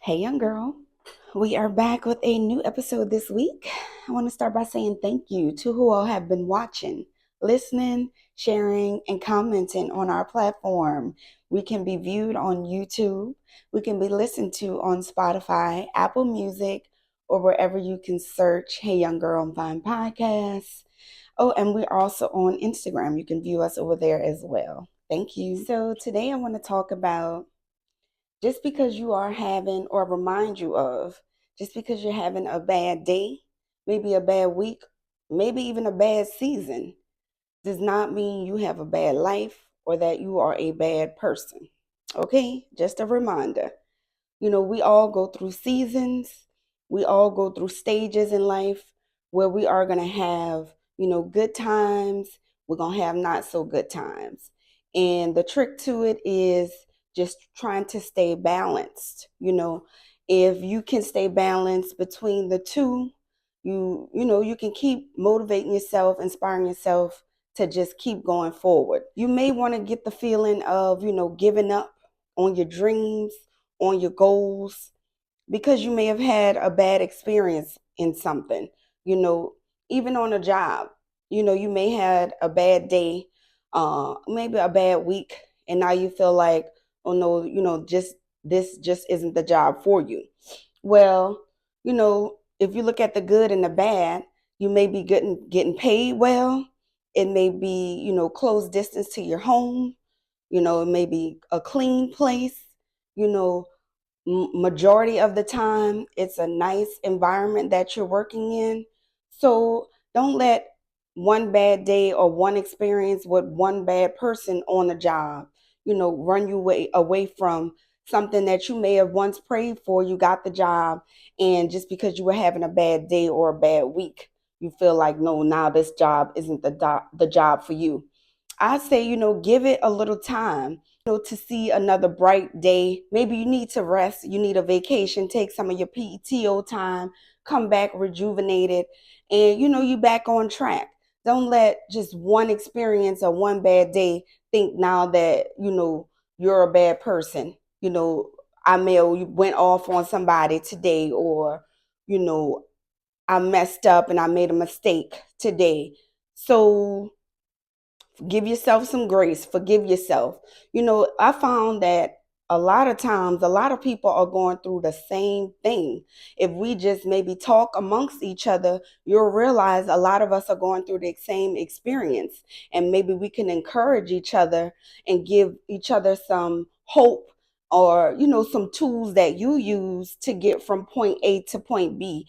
Hey, young girl. We are back with a new episode this week. I want to start by saying thank you to who all have been watching, listening, sharing, and commenting on our platform. We can be viewed on YouTube. We can be listened to on Spotify, Apple Music, or wherever you can search Hey Young Girl and find podcasts. Oh, and we're also on Instagram. You can view us over there as well. Thank you. So today I want to talk about just because you are having, or remind you of, just because you're having a bad day, maybe a bad week, maybe even a bad season, does not mean you have a bad life or that you are a bad person. Okay? Just a reminder. We all go through seasons, we all go through stages in life where we are going to have, good times, we're going to have not so good times. And the trick to it is just trying to stay balanced. If you can stay balanced between the two, you can keep motivating yourself, inspiring yourself to just keep going forward. You may want to get the feeling of, giving up on your dreams, on your goals, because you may have had a bad experience in something, you know, even on a job. You may had a bad day, maybe a bad week, and now you feel like, oh no, just this just isn't the job for you. Well, if you look at the good and the bad, you may be getting paid well. It may be, close distance to your home. It may be a clean place. You know, Majority of the time, it's a nice environment that you're working in. So don't let one bad day or one experience with one bad person on the job, run you away from something that you may have once prayed for. You got the job, and just because you were having a bad day or a bad week, you feel like, no, now this job isn't the job for you. I say, give it a little time, to see another bright day. Maybe you need to rest, you need a vacation, take some of your PTO time, come back rejuvenated, and you back on track. Don't let just one experience or one bad day think now that, you're a bad person. I may have went off on somebody today, or, you know, I messed up and I made a mistake today. So give yourself some grace, forgive yourself. I found that a lot of times a lot of people are going through the same thing. If we just maybe talk amongst each other, you'll realize a lot of us are going through the same experience, and maybe we can encourage each other and give each other some hope, or some tools that you use to get from point A to point B.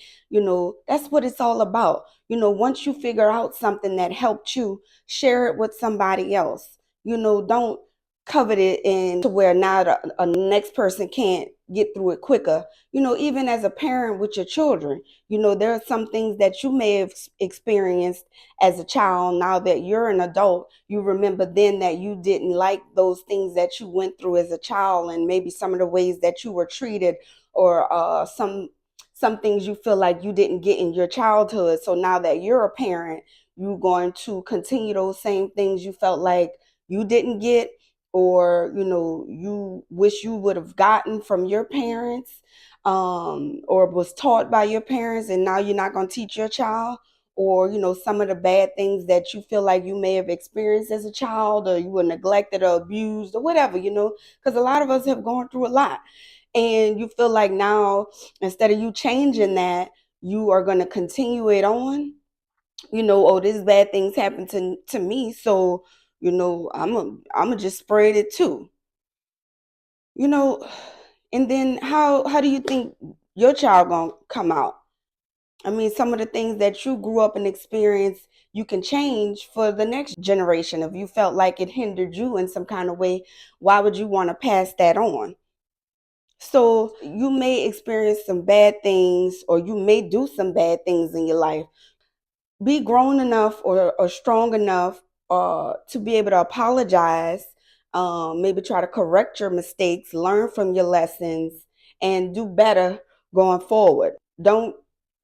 That's what it's all about. Once you figure out something that helped you, share it with somebody else. Don't covet it in to where now a next person can't get through it quicker. Even as a parent with your children, there are some things that you may have experienced as a child. Now that you're an adult, you remember then that you didn't like those things that you went through as a child, and maybe some of the ways that you were treated, or some things you feel like you didn't get in your childhood. So now that you're a parent, you're going to continue those same things you felt like you didn't get, or you wish you would have gotten from your parents, or was taught by your parents, and now you're not going to teach your child. Or some of the bad things that you feel like you may have experienced as a child, or you were neglected or abused or whatever, because a lot of us have gone through a lot, and you feel like now, instead of you changing that, you are going to continue it on. Oh, this bad things happen to me, so I'm gonna just spread it too. you know and then how do you think your child gonna come out? I mean, some of the things that you grew up and experienced, you can change for the next generation. If you felt like it hindered you in some kind of way, why would you want to pass that on? So you may experience some bad things, or you may do some bad things in your life. Be grown enough, or strong enough, to be able to apologize, maybe try to correct your mistakes, learn from your lessons, and do better going forward. Don't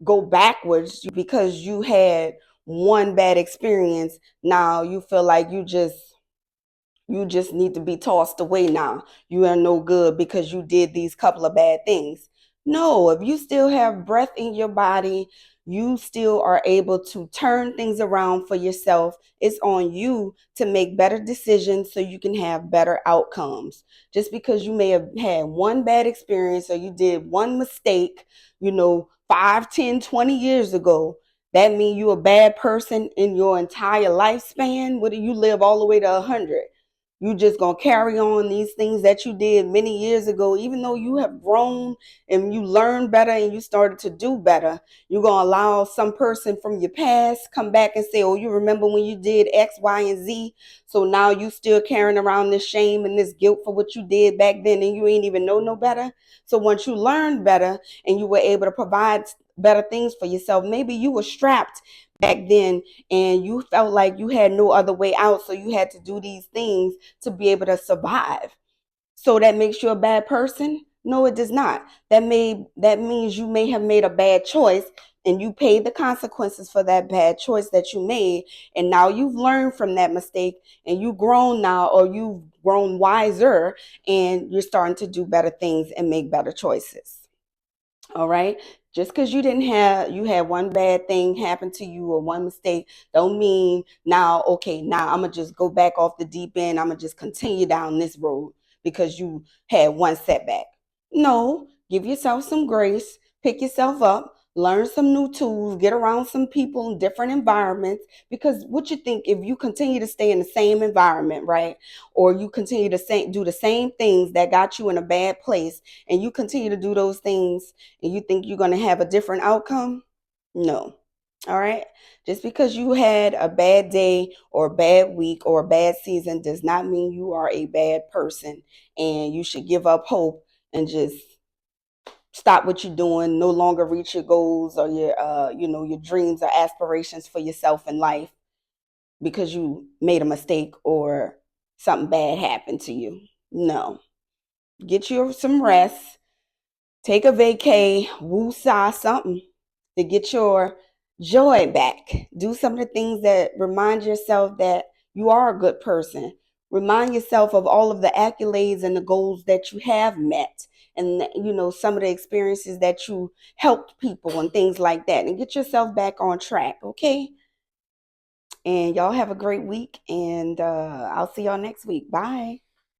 go backwards because you had one bad experience. Now you feel like you just need to be tossed away now. You are no good because you did these couple of bad things. No, if you still have breath in your body, you still are able to turn things around for yourself. It's on you to make better decisions so you can have better outcomes. Just because you may have had one bad experience or you did one mistake, 5, 10, 20 years ago, that means you're a bad person in your entire lifespan. Whether you live all the way to 100, you just gonna carry on these things that you did many years ago, even though you have grown and you learn better and you started to do better. You're going to allow some person from your past come back and say, oh, you remember when you did X, Y, and Z, so now you still carrying around this shame and this guilt for what you did back then and you ain't even know no better. So once you learned better and you were able to provide better things for yourself, maybe you were strapped back then and you felt like you had no other way out, so you had to do these things to be able to survive. So that makes you a bad person? No, it does not. That means you may have made a bad choice and you paid the consequences for that bad choice that you made. And now you've learned from that mistake and you've grown now, or you've grown wiser, and you're starting to do better things and make better choices. All right. Just because you had one bad thing happen to you or one mistake, don't mean now, okay, now I'm gonna just go back off the deep end. I'm gonna just continue down this road because you had one setback. No, give yourself some grace, pick yourself up, learn some new tools, get around some people in different environments. Because what you think, if you continue to stay in the same environment, right? Or you continue to do the same things that got you in a bad place, and you continue to do those things, and you think you're going to have a different outcome? No. All right. Just because you had a bad day or a bad week or a bad season does not mean you are a bad person, and you should give up hope and just stop what you're doing, no longer reach your goals or your dreams or aspirations for yourself in life because you made a mistake or something bad happened to you. No. Get you some rest. Take a vacay, woo-saw, something to get your joy back. Do some of the things that remind yourself that you are a good person. Remind yourself of all of the accolades and the goals that you have met, and some of the experiences that you helped people and things like that, and get yourself back on track, okay? And y'all have a great week, and I'll see y'all next week. Bye.